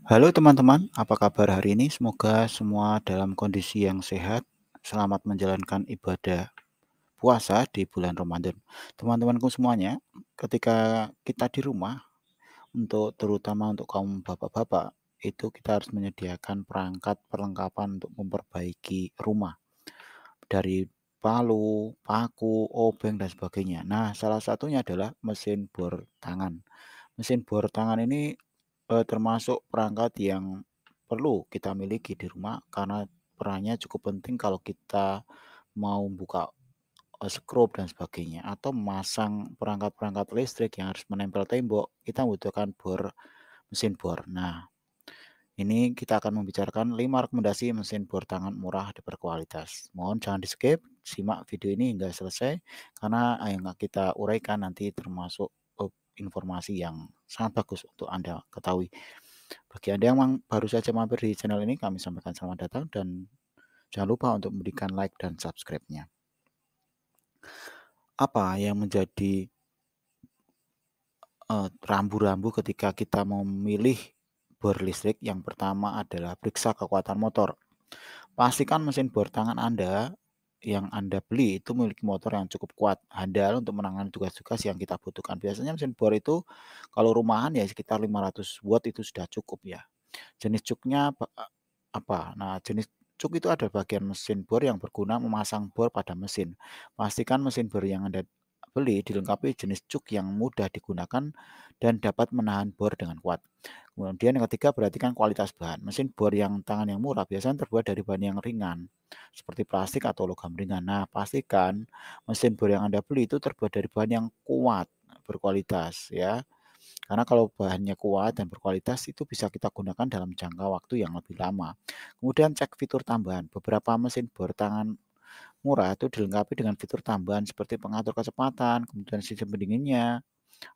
Halo teman-teman, apa kabar hari ini? Semoga semua dalam kondisi yang sehat. Selamat menjalankan ibadah puasa di bulan Ramadan. Teman-temanku semuanya, ketika kita di rumah, terutama untuk kaum bapak-bapak, itu kita harus menyediakan perangkat perlengkapan untuk memperbaiki rumah dari palu, paku, obeng dan sebagainya. Nah, salah satunya adalah mesin bor tangan. Mesin bor tangan ini termasuk perangkat yang perlu kita miliki di rumah karena perannya cukup penting kalau kita mau buka, skrup dan sebagainya atau memasang perangkat-perangkat listrik yang harus menempel tembok, kita membutuhkan mesin bor. Nah, ini kita akan membicarakan 5 rekomendasi mesin bor tangan murah dan berkualitas. Mohon jangan di-skip, simak video ini hingga selesai karena yang kita uraikan nanti termasuk, informasi yang sangat bagus untuk Anda ketahui. Bagi Anda yang baru saja mampir di channel ini, kami sampaikan selamat datang dan jangan lupa untuk memberikan like dan subscribe-nya. Apa yang menjadi rambu-rambu ketika kita memilih bor listrik? Yang pertama adalah periksa kekuatan motor. Pastikan mesin bor tangan Anda yang Anda beli itu memiliki motor yang cukup kuat, handal untuk menangani tugas-tugas yang kita butuhkan. Biasanya mesin bor itu kalau rumahan ya sekitar 500 watt itu sudah cukup ya. Jenis cuknya apa? Nah, jenis cuk itu ada bagian mesin bor yang berguna memasang bor pada mesin. Pastikan mesin bor yang Anda beli dilengkapi jenis cuk yang mudah digunakan dan dapat menahan bor dengan kuat. Kemudian yang ketiga, perhatikan kualitas bahan. Mesin bor yang tangan yang murah biasanya terbuat dari bahan yang ringan, seperti plastik atau logam ringan. Nah, pastikan mesin bor yang Anda beli itu terbuat dari bahan yang kuat, berkualitas ya. Karena kalau bahannya kuat dan berkualitas itu bisa kita gunakan dalam jangka waktu yang lebih lama. Kemudian cek fitur tambahan. Beberapa mesin bor tangan murah itu dilengkapi dengan fitur tambahan seperti pengatur kecepatan, kemudian sistem pendinginnya.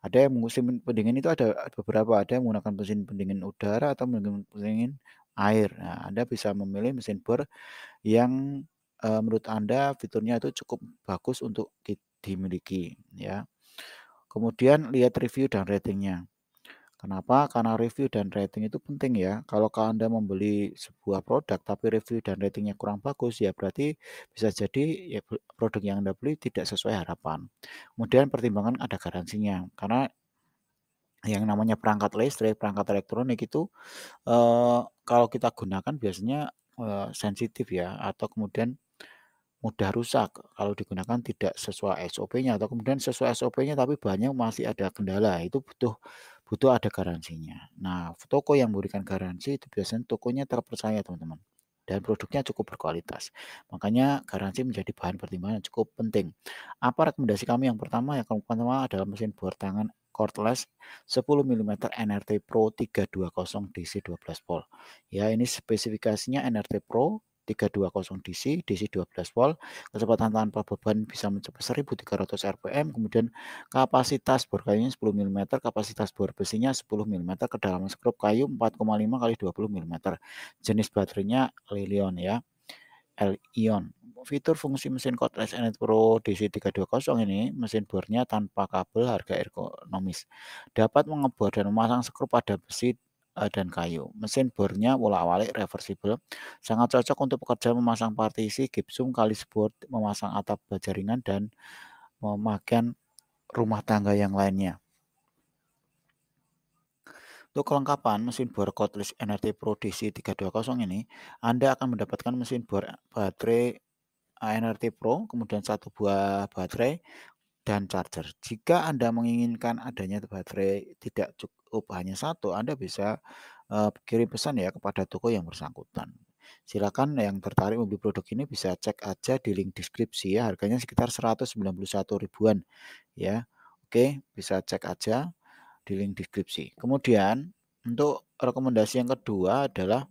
Ada yang mesin pendingin itu ada beberapa, ada yang menggunakan mesin pendingin udara atau mesin pendingin air. Nah, Anda bisa memilih mesin bor yang menurut Anda fiturnya itu cukup bagus untuk dimiliki ya. Kemudian lihat review dan ratingnya. Kenapa? Karena review dan rating itu penting ya. Kalau Anda membeli sebuah produk tapi review dan ratingnya kurang bagus, ya berarti bisa jadi ya produk yang Anda beli tidak sesuai harapan. Kemudian pertimbangan ada garansinya. Karena yang namanya perangkat listrik, perangkat elektronik itu kalau kita gunakan biasanya sensitif ya atau kemudian mudah rusak kalau digunakan tidak sesuai SOP-nya atau kemudian sesuai SOP-nya tapi bahannya masih ada kendala, itu butuh butuh ada garansinya. Nah, toko yang memberikan garansi itu biasanya tokonya terpercaya, teman-teman, dan produknya cukup berkualitas. Makanya garansi menjadi bahan pertimbangan yang cukup penting. Apa rekomendasi kami yang pertama? Yang pertama adalah mesin bor tangan cordless 10 mm NRT Pro 320 DC 12 volt. Ya, ini spesifikasinya NRT Pro 320 DC 12 volt, kecepatan tanpa beban bisa mencapai 1.300 RPM, kemudian kapasitas bor kayunya 10 mm, kapasitas bor besinya 10 mm, kedalaman skrup kayu 4,5 kali 20 mm. Jenis baterainya Lilion ya, L-ion. Fitur fungsi mesin cordless Enet Pro DC 320 ini, mesin bornya tanpa kabel, harga ergonomis. Dapat mengebor dan memasang skrup pada besi dan kayu. Mesin bornya bolak-balik reversible, sangat cocok untuk pekerja memasang partisi, gipsum, kalis bor, memasang atap baja ringan, dan memakaian rumah tangga yang lainnya. Untuk kelengkapan mesin bor cordless NRT Pro DC 320 ini, Anda akan mendapatkan mesin bor baterai NRT Pro, kemudian satu buah baterai dan charger. Jika Anda menginginkan adanya baterai tidak cukup hanya satu, Anda bisa kirim pesan ya kepada toko yang bersangkutan. Silakan yang tertarik membeli produk ini bisa cek aja di link deskripsi ya, harganya sekitar 191 ribuan ya. Oke, bisa cek aja di link deskripsi. Kemudian untuk rekomendasi yang kedua adalah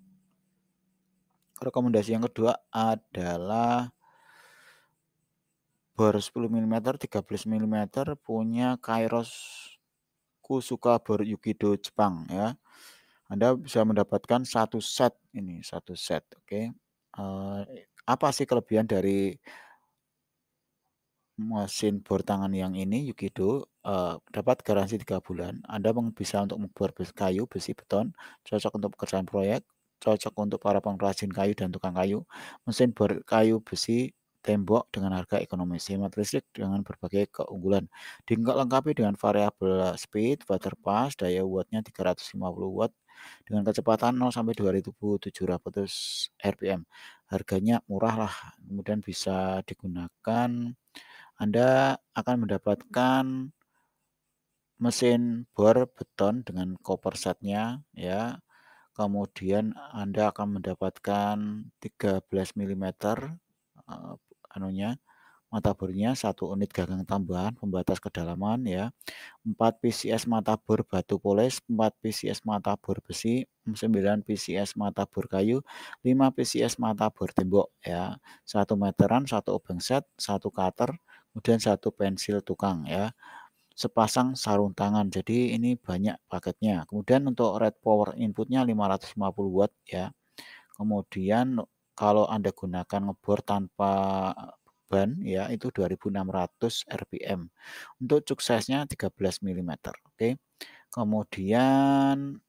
bor 10 mm, 13 mm punya Kairos Kusuka Bor Yukido Jepang ya. Anda bisa mendapatkan satu set ini, satu set, oke. Apa sih kelebihan dari mesin bor tangan yang ini Yukido, dapat garansi 3 bulan. Anda bisa untuk membor kayu, besi, beton, cocok untuk pekerjaan proyek, cocok untuk para pengrajin kayu dan tukang kayu. Mesin bor kayu, besi, tembok dengan harga ekonomis, hemat listrik dengan berbagai keunggulan. Dilengkapi dengan variabel speed, water pass, daya wattnya 350 watt, dengan kecepatan 0 sampai 2700 rpm. Harganya murah lah, kemudian bisa digunakan. Anda akan mendapatkan mesin bor beton dengan koper setnya ya. Kemudian Anda akan mendapatkan 13 milimeter anunya mata bornya, 1 unit gagang tambahan pembatas kedalaman ya. 4 PCS mata bor batu poles, 4 PCS mata bor besi, 9 PCS mata bor kayu, 5 PCS mata bor tembok ya. 1 meteran, 1 obeng set, 1 cutter, kemudian 1 pensil tukang ya. Sepasang sarung tangan. Jadi ini banyak paketnya. Kemudian untuk red power inputnya 550 watt ya. Kemudian kalau Anda gunakan ngebor tanpa ban ya itu 2600 rpm. Untuk cuk size-nya 13 milimeter. Oke. Kemudian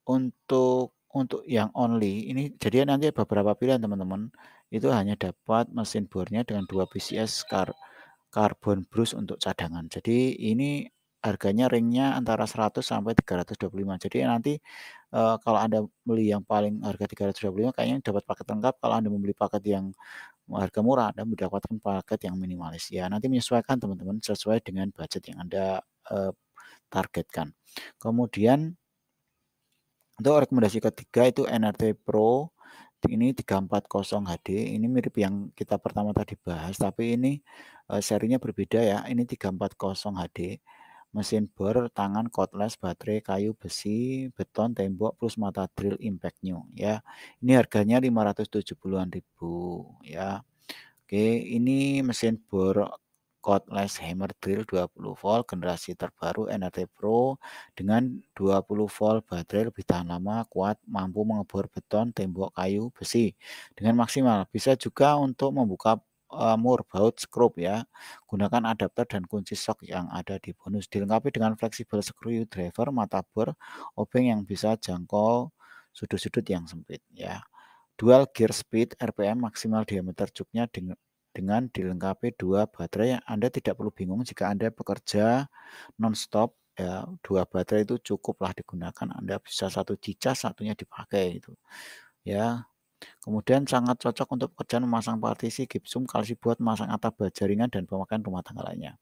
untuk yang only ini jadi nanti beberapa pilihan teman-teman. Itu hanya dapat mesin bornya dengan 2 PCS karbon brush untuk cadangan. Jadi ini harganya ringnya antara 100 sampai 325. Jadi nanti, kalau Anda beli yang paling harga 325 kayaknya dapat paket lengkap, kalau Anda membeli paket yang harga murah, Anda mendapatkan paket yang minimalis. Ya nanti menyesuaikan teman-teman, sesuai dengan budget yang Anda, targetkan. Kemudian untuk rekomendasi ketiga itu NRT Pro, ini 340 HD, ini mirip yang kita pertama tadi bahas, tapi ini, serinya berbeda ya, ini 340 HD, mesin bor, tangan, cordless, baterai, kayu, besi, beton, tembok, plus mata drill impact new ya. Ini harganya 570-an ribu ya. Oke, ini mesin bor cordless hammer drill 20 volt generasi terbaru NRT Pro dengan 20 volt baterai lebih tahan lama, kuat, mampu mengebor beton, tembok, kayu, besi dengan maksimal. Bisa juga untuk membuka mur, baut, skrup ya. Gunakan adapter dan kunci shock yang ada di bonus. Dilengkapi dengan fleksibel screwdriver, mata bor, obeng yang bisa jangkau sudut-sudut yang sempit ya. Dual gear speed RPM maksimal diameter cuknya dengan dilengkapi 2 baterai. Anda tidak perlu bingung jika Anda bekerja nonstop ya, 2 baterai itu cukuplah digunakan. Anda bisa satu dicas, satunya dipakai itu. Ya. Kemudian sangat cocok untuk pekerjaan memasang partisi, gipsum, kalsi buat memasang atap baja ringan dan pemakaian rumah tangga lainnya.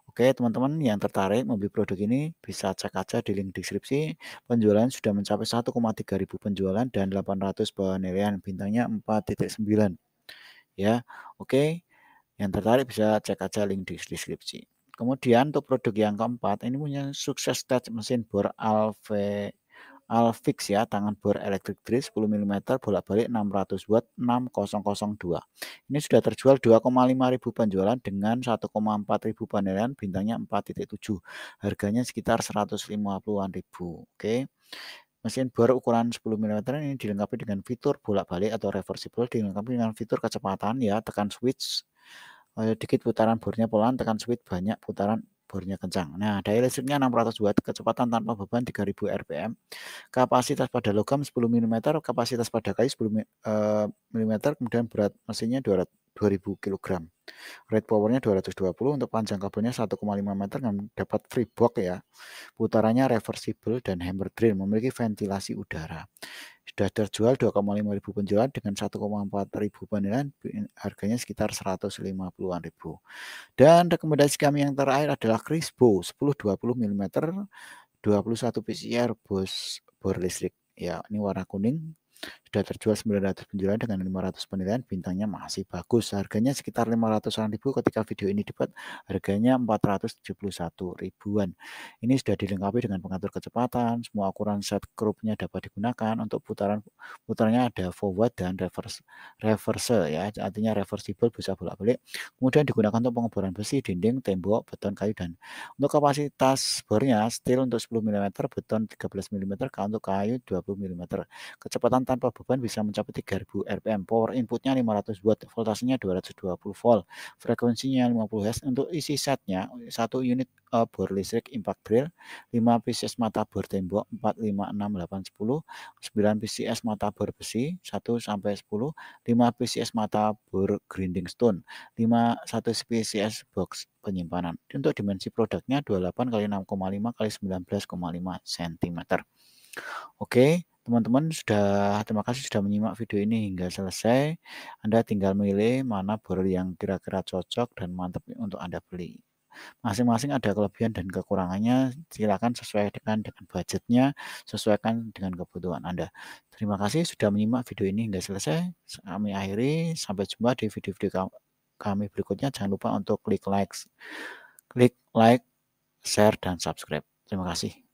Oke, teman-teman yang tertarik membeli produk ini bisa cek aja di link deskripsi. Penjualan sudah mencapai 1,3 ribu penjualan dan 800 penilaian, bintangnya 4,9 ya. Oke, yang tertarik bisa cek aja link di deskripsi. Kemudian untuk produk yang keempat, ini punya sukses touch mesin bor Alfix ya, tangan bor elektrik drill 10 milimeter bolak-balik 600 watt 6002. Ini sudah terjual 2,5 ribu penjualan dengan 1,4 ribu penilaian, bintangnya 4,7. Harganya sekitar 150-an ribu. Oke. Mesin bor ukuran 10 milimeter ini dilengkapi dengan fitur bolak-balik atau reversible, dilengkapi dengan fitur kecepatan ya, tekan switch dikit putaran bornya pelan, tekan switch banyak putaran bornya kencang. Nah, daya listriknya 600 watt, kecepatan tanpa beban 3000 rpm, kapasitas pada logam 10 milimeter, kapasitas pada kayu 10 milimeter, kemudian berat mesinnya 2000 kilogram. Rate powernya 220, untuk panjang kabelnya 1,5 meter dan dapat free box ya. Putarannya reversible dan hammer drill, memiliki ventilasi udara. Sudah terjual 2,5 ribu penjualan dengan 1,4 ribu penilaian, harganya sekitar 150-an ribu. Dan rekomendasi kami yang terakhir adalah Crispo 10-20 mm 21 PCR bor listrik. Ya, ini warna kuning. Sudah terjual 900 penjualan dengan 500 penilaian, bintangnya masih bagus. Harganya sekitar 500-an ribu, ketika video ini dibuat harganya 471 ribuan. Ini sudah dilengkapi dengan pengatur kecepatan, semua ukuran set grupnya dapat digunakan. Untuk putarannya ada forward dan reverse ya, artinya reversible, bisa bolak-balik. Kemudian digunakan untuk pengeboran besi, dinding, tembok, beton, kayu, dan untuk kapasitas bornya steel untuk 10 mm, beton 13 mm, untuk kayu 20 mm. Kecepatan tanpa beban bisa mencapai 3000 rpm. Power inputnya 500 watt, voltasenya 220 volt, frekuensinya 50 Hz. Untuk isi setnya, 1 unit bor listrik impact drill, 5 pieces mata bor tembok 4, 5, 6, 8, 10, 9 pieces mata bor besi 1 sampai 10, 5 pieces mata bor grinding stone, 1 spesies box penyimpanan. Untuk dimensi produknya 28 kali 6,5 kali 19,5 cm. Oke, teman-teman terima kasih sudah menyimak video ini hingga selesai. Anda tinggal milih mana bor yang kira-kira cocok dan mantap untuk Anda beli. Masing-masing ada kelebihan dan kekurangannya, silakan sesuaikan dengan budgetnya, sesuaikan dengan kebutuhan Anda. Terima kasih sudah menyimak video ini hingga selesai. Kami akhiri, sampai jumpa di video-video kami berikutnya. Jangan lupa untuk klik like, share, dan subscribe. Terima kasih.